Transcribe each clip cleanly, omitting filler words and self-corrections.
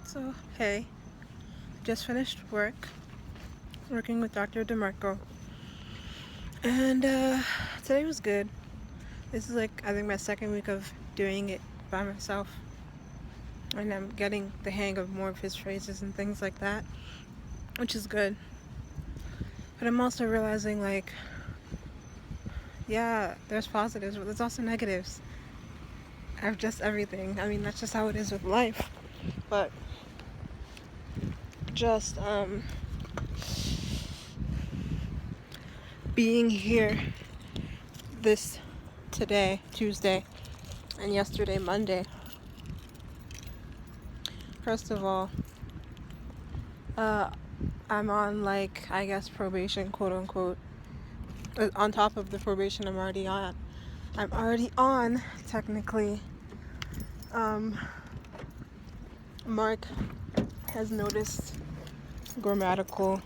So, hey, just finished working with Dr. DeMarco. And today was good. This is I think my second week of doing it by myself. And I'm getting the hang of more of his phrases and things like that, which is good. But I'm also realizing, yeah, there's positives, but there's also negatives. Of just everything. I mean, that's just how it is with life. But just, being here this today, Tuesday, and yesterday, Monday. First of all, I'm on I guess probation, quote unquote. On top of the probation I'm already on. I'm already on, technically. Mark has noticed grammatical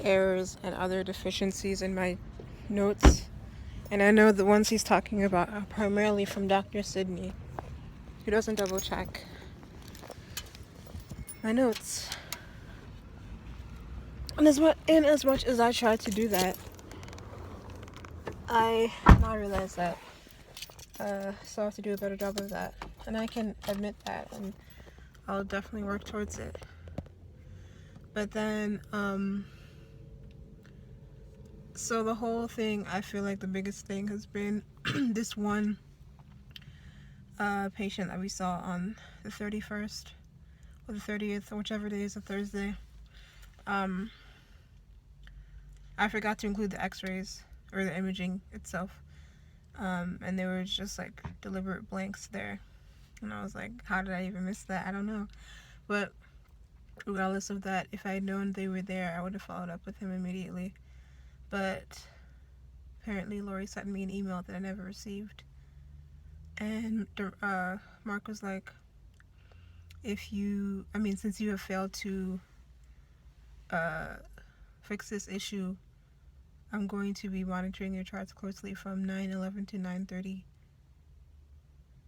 errors and other deficiencies in my notes. And I know the ones he's talking about are primarily from Dr. Sydney, who doesn't double check my notes. And as much as I try to do that, I now realize that so I have to do a better job of that. And I can admit that, and I'll definitely work towards it. But then, so the whole thing, I feel like the biggest thing has been this one patient that we saw on the 31st or the 30th, or whichever day is a Thursday. I forgot to include the x-rays or the imaging itself. And there were just deliberate blanks there. And I was like, how did I even miss that? I don't know. But regardless of that, if I had known they were there, I would have followed up with him immediately. But apparently Lori sent me an email that I never received. And Mark was like, since you have failed to fix this issue, I'm going to be monitoring your charts closely from 9/11 to 9/30.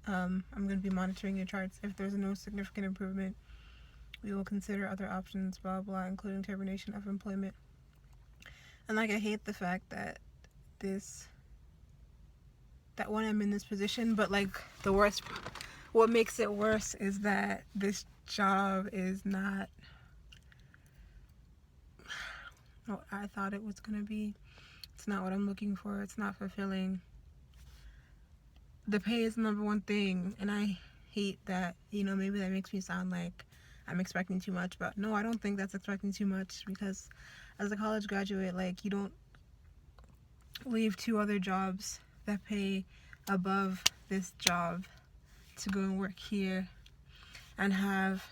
I'm going to be monitoring your charts. If there's no significant improvement, we will consider other options, blah, blah, including termination of employment. And I hate the fact that when I'm in this position, but what makes it worse is that this job is not what I thought it was going to be. It's not what I'm looking for. It's not fulfilling. The pay is the number one thing, and I hate that, maybe that makes me sound like I'm expecting too much, but no, I don't think that's expecting too much, because as a college graduate, you don't leave 2 other jobs that pay above this job to go and work here and have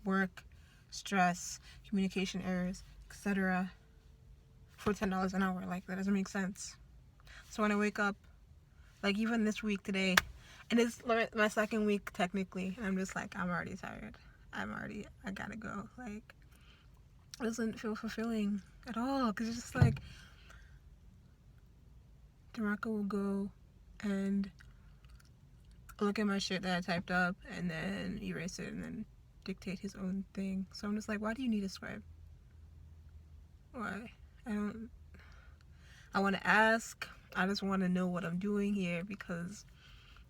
work, stress, communication errors, etc. for $10 an hour. That doesn't make sense. So when I wake up, even this week today, and it's my second week technically, and I'm just I'm already tired. I gotta go. It doesn't feel fulfilling at all, because it's just DeMarco will go and look at my shit that I typed up and then erase it and then dictate his own thing. So I'm just why do you need a scribe? Why? I want to ask. I just want to know what I'm doing here, because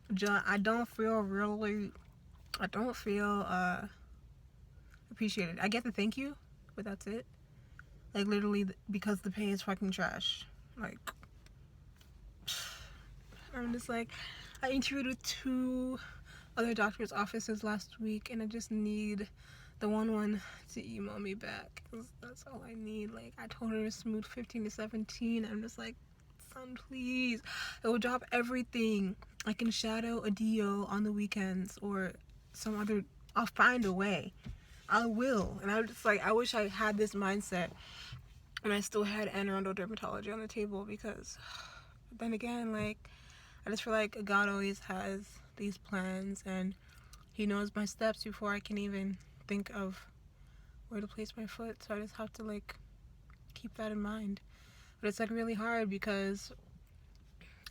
I don't feel appreciated. I get the thank you, but that's it. Literally, because the pay is fucking trash. I'm just I interviewed with 2 other doctors' offices last week, and I just need the one to email me back, because that's all I need. I told her to smooth 15 to 17. I'm just son, please. It will drop everything. I can shadow a DO on the weekends or some other. I'll find a way. I will. And I'm just I wish I had this mindset and I still had dermatology on the table, because then again, I just feel God always has these plans, and he knows my steps before I can even think of where to place my foot. So I just have to keep that in mind. But it's really hard, because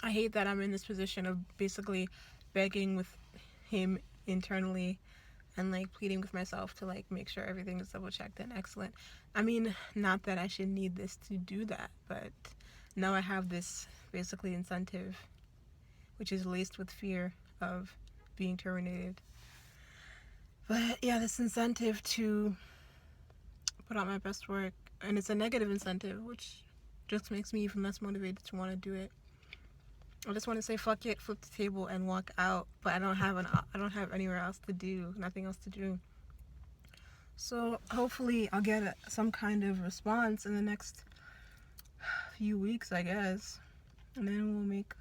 I hate that I'm in this position of basically begging with him internally and like pleading with myself to like make sure everything is double checked and excellent. I mean, not that I should need this to do that, but now I have this basically incentive, which is laced with fear of being terminated. But yeah, this incentive to put out my best work, and it's a negative incentive, which just makes me even less motivated to want to do it. I just want to say fuck it, flip the table, and walk out. But I don't have anywhere else to do, nothing else to do. So hopefully I'll get some kind of response in the next few weeks, I guess, and then we'll make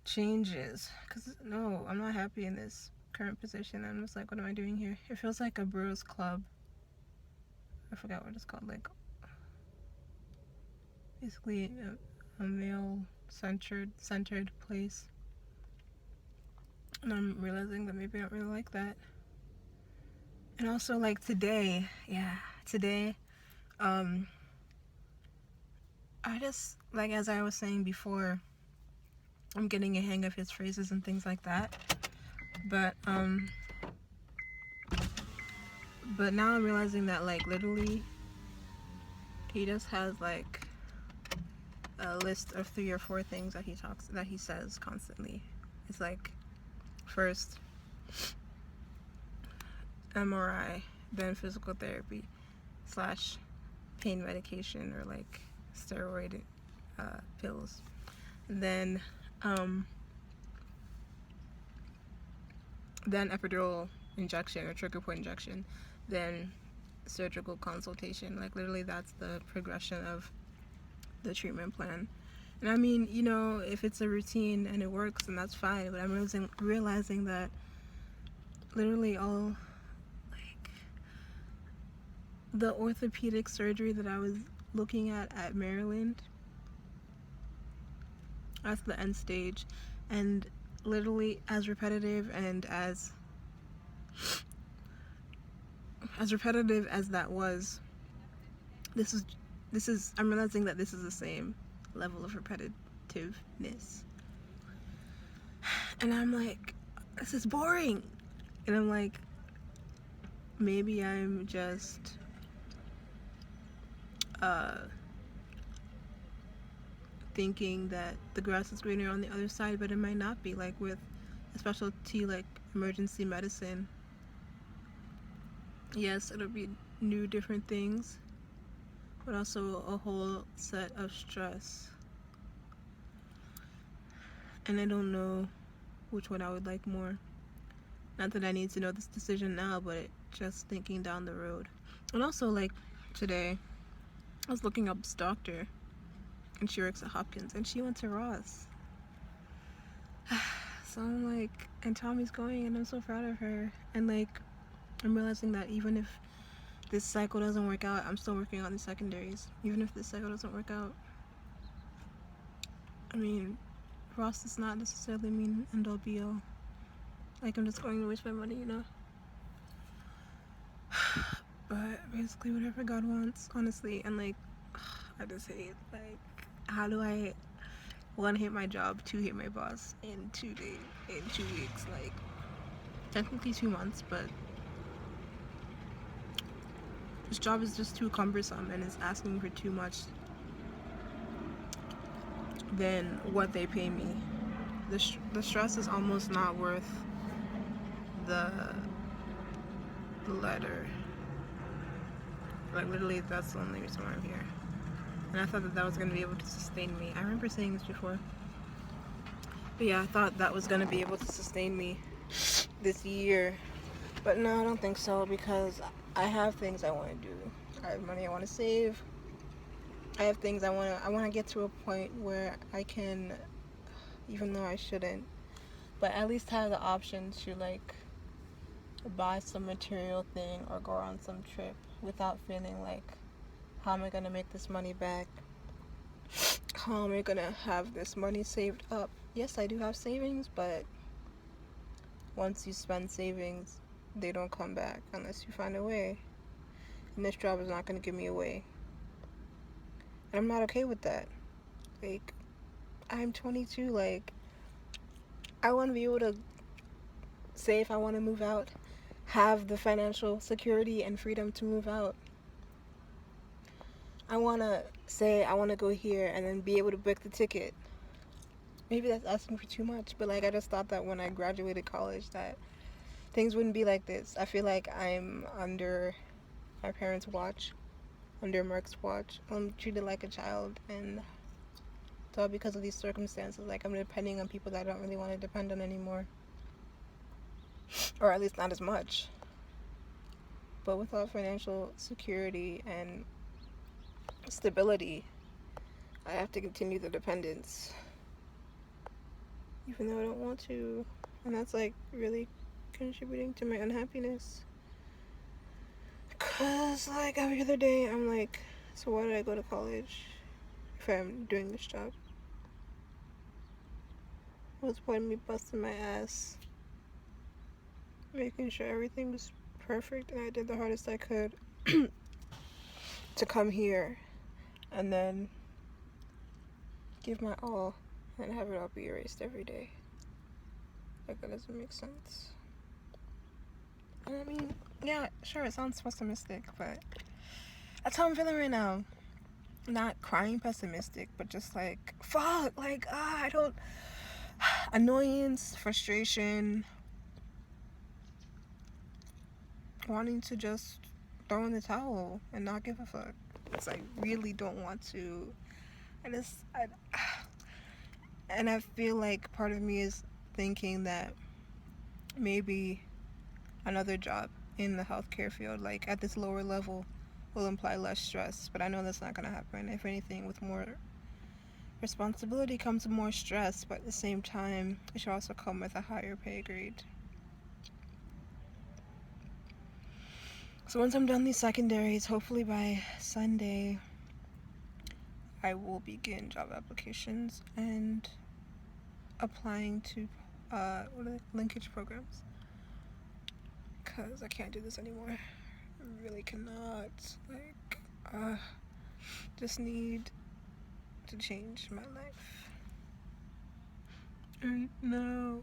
changes. Cause no, I'm not happy in this current position. I'm just like, what am I doing here? It feels like a bros club. I forgot what it's called. Like, basically a male centered place. And I'm realizing that maybe I don't really like that. And also, like, today, I just, like, as I was saying before, I'm getting a hang of his phrases and things like that. But now I'm realizing that, like, literally, he just has, like, a list of 3 or 4 things that he says constantly. It's like, first, MRI, then physical therapy / pain medication, or like steroid pills, then epidural injection or trigger point injection, then surgical consultation. Like, literally, that's the progression of the treatment plan. And I mean, you know, if it's a routine and it works, then that's fine. But I'm realizing that literally all, like, the orthopedic surgery that I was looking at Maryland, that's the end stage. And literally, as repetitive as that was, this is I'm realizing that this is the same level of repetitiveness. And I'm like, this is boring. And I'm like, maybe I'm just thinking that the grass is greener on the other side, but it might not be. Like, with a specialty like emergency medicine, yes, it'll be new, different things, but also a whole set of stress. And I don't know which one I would like more. Not that I need to know this decision now, but just thinking down the road. And also, like, today, I was looking up this doctor, and she works at Hopkins, and she went to Ross. So I'm like, and Tommy's going, and I'm so proud of her. And like, I'm realizing that even if this cycle doesn't work out, I'm still working on the secondaries. Even if this cycle doesn't work out, I mean, Ross does not necessarily mean end all be all. Like, I'm just going to waste my money, you know? But basically, whatever God wants, honestly. And like, I just hate, like, how do I 1, hate my job, 2, hate my boss in 2 weeks? Like, technically 2 months, but this job is just too cumbersome and it's asking for too much than what they pay me. The stress is almost not worth the letter. Like, literally, that's the only reason why I'm here. And I thought that was going to be able to sustain me. I remember saying this before. But yeah, I thought that was going to be able to sustain me this year. But no, I don't think so, because I have things I want to do. I have money I want to save. I have things I want to get to a point where I can, even though I shouldn't, but at least have the option to, like, buy some material thing or go on some trip without feeling like, how am I going to make this money back? How am I going to have this money saved up? Yes, I do have savings, but once you spend savings, they don't come back unless you find a way. And this job is not going to give me a way. And I'm not okay with that. Like, I'm 22. Like, I want to be able to say if I want to move out, have the financial security and freedom to move out. I want to say I want to go here and then be able to book the ticket. Maybe that's asking for too much, but like I just thought that when I graduated college that things wouldn't be like this. I feel like I'm under my parents' watch, under Merck's watch. I'm treated like a child, and it's all because of these circumstances. Like I'm depending on people that I don't really want to depend on anymore, or at least not as much. But without financial security and stability, I have to continue the dependence, even though I don't want to, and that's like really contributing to my unhappiness. Cause like every other day I'm like, so why did I go to college if I'm doing this job? What's the point of me busting my ass, making sure everything was perfect, and I did the hardest I could to come here and then give my all and have it all be erased every day? Like, that doesn't make sense. And I mean, yeah, sure, it sounds pessimistic, but that's how I'm feeling right now. Not crying pessimistic, but just like, fuck, like, I don't, annoyance, frustration, wanting to just throw in the towel and not give a fuck. Because I really don't want to. And I feel like part of me is thinking that maybe another job in the healthcare field, like at this lower level, will imply less stress. But I know that's not going to happen. If anything, with more responsibility comes more stress, but at the same time, it should also come with a higher pay grade. So once I'm done these secondaries, hopefully by Sunday, I will begin job applications and applying to linkage programs. Because I can't do this anymore. I really cannot. Like, just need to change my life. Right now,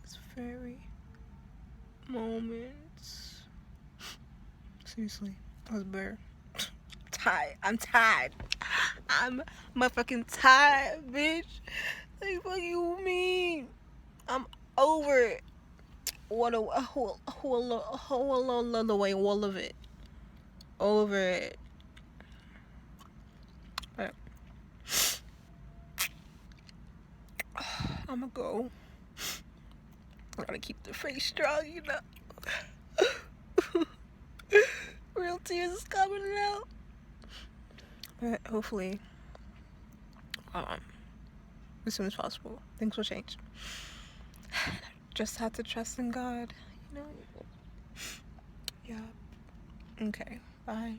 this very moment. Seriously, I was bare. Tired. I'm tired. I'm motherfucking tired, bitch. Like, what you mean? I'm over it. What a whole way, all of it. Over it. But I'ma go. I gotta keep the face strong, you know. Real tears is coming out. But hopefully, as soon as possible, things will change. Just have to trust in God, you know. Yeah. Okay. Bye.